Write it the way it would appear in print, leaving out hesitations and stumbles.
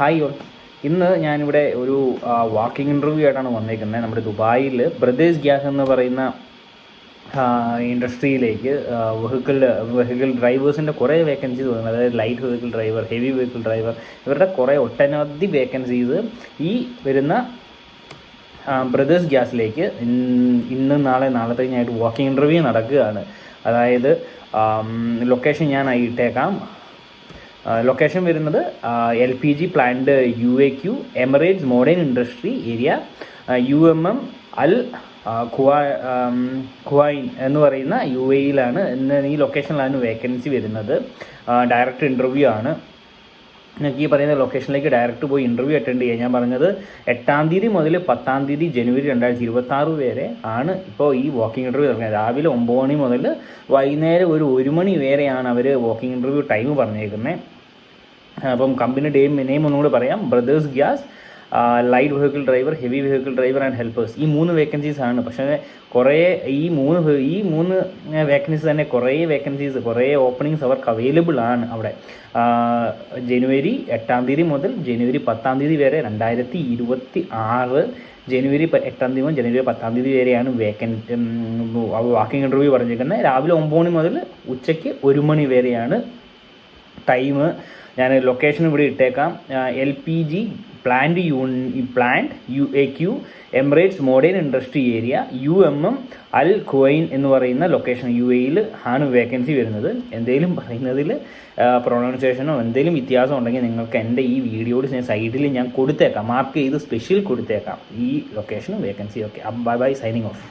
Hi all. ഇന്ന് ഞാനിവിടെ ഒരു വാക്കിംഗ് ഇൻ്റർവ്യൂ ആയിട്ടാണ് വന്നേക്കുന്നത്. നമ്മുടെ ദുബായിൽ ബ്രദേഴ്സ് ഗ്യാസ് എന്ന് പറയുന്ന ഇൻഡസ്ട്രിയിലേക്ക് വെഹിക്കിൾ ഡ്രൈവേഴ്സിൻ്റെ കുറേ വേക്കൻസീസ് വരുന്നത്. അതായത് light vehicle driver, heavy vehicle driver, ഇവരുടെ കുറേ ഒട്ടനവധി വേക്കൻസീസ് ഈ വരുന്ന ബ്രദേഴ്സ് ഗ്യാസിലേക്ക് ഇന്ന് നാളത്തെ കഴിഞ്ഞായിട്ട് വാക്കിംഗ് ഇൻ്റർവ്യൂ നടക്കുകയാണ്. അതായത് ലൊക്കേഷൻ ഞാൻ ഇട്ടേക്കാം. ലൊക്കേഷൻ വരുന്നത് LPG plant UAQ Emirates modern industry area UMM അൽ ഖുവൈൻ എന്ന് പറയുന്ന UAE-യിലാണ്. ഈ ലൊക്കേഷനിലാണ് വേക്കൻസി വരുന്നത്. ഡയറക്റ്റ് ഇൻ്റർവ്യൂ ആണ്. നിങ്ങൾക്ക് ഈ പറയുന്ന ലൊക്കേഷനിലേക്ക് ഡയറക്റ്റ് പോയി ഇൻ്റർവ്യൂ അറ്റൻഡ് ചെയ്യാം. ഞാൻ പറഞ്ഞത് 8-ാം തീയതി മുതൽ 10-ാം തീയതി ജനുവരി 2026 വരെ ആണ് ഇപ്പോൾ ഈ വാക്കിംഗ് ഇൻ്റർവ്യൂ തുടങ്ങിയത്. രാവിലെ 9 മണി മുതൽ വൈകുന്നേരം 1 മണി വരെയാണ് അവർ വാക്കിംഗ് ഇൻ്റർവ്യൂ ടൈം പറഞ്ഞേക്കുന്നത്. അപ്പം കമ്പനി നെയിം ഒന്നും കൂടി പറയാം. Brothers gas, light vehicle driver, heavy vehicle driver and helpers. ഈ 3 വേക്കൻസീസ് ആണ്. പക്ഷേ കുറേ ഈ മൂന്ന് വേക്കൻസീസ് തന്നെ കുറേ ഓപ്പണിങ്സ് അവർക്ക് അവൈലബിൾ ആണ് അവിടെ. ജനുവരി 8-ാം തീയതി മുതൽ ജനുവരി 10-ാം തീയതി വരെ 2026 ജനുവരി 8-ാം തീയതി മുതൽ ജനുവരി 10-ാം തീയതി വരെയാണ് വാക്കിംഗ് ഇൻ്റർവ്യൂ പറഞ്ഞിരിക്കുന്നത്. രാവിലെ 9 മണി മുതൽ ഉച്ചയ്ക്ക് 1 മണി വരെയാണ് ടൈം. ഞാൻ ലൊക്കേഷൻ ഇവിടെ ഇട്ടേക്കാം. LPG plant UAQ Emirates modern industry area UMM അൽ ഖുവൈൻ എന്ന് പറയുന്ന ലൊക്കേഷൻ UAE-യിൽ ആണ് വേക്കൻസി വരുന്നത്. എന്തെങ്കിലും പറയുന്നതിൽ പ്രൊണൗൺസിയേഷനോ എന്തെങ്കിലും വ്യത്യാസം ഉണ്ടെങ്കിൽ നിങ്ങൾക്ക് എൻ്റെ ഈ വീഡിയോയുടെ സൈഡിൽ ഞാൻ കൊടുത്തേക്കാം, മാർക്ക് ചെയ്ത് സ്പെഷ്യൽ കൊടുത്തേക്കാം ഈ ലൊക്കേഷനും vacancy. Okay, bye signing off.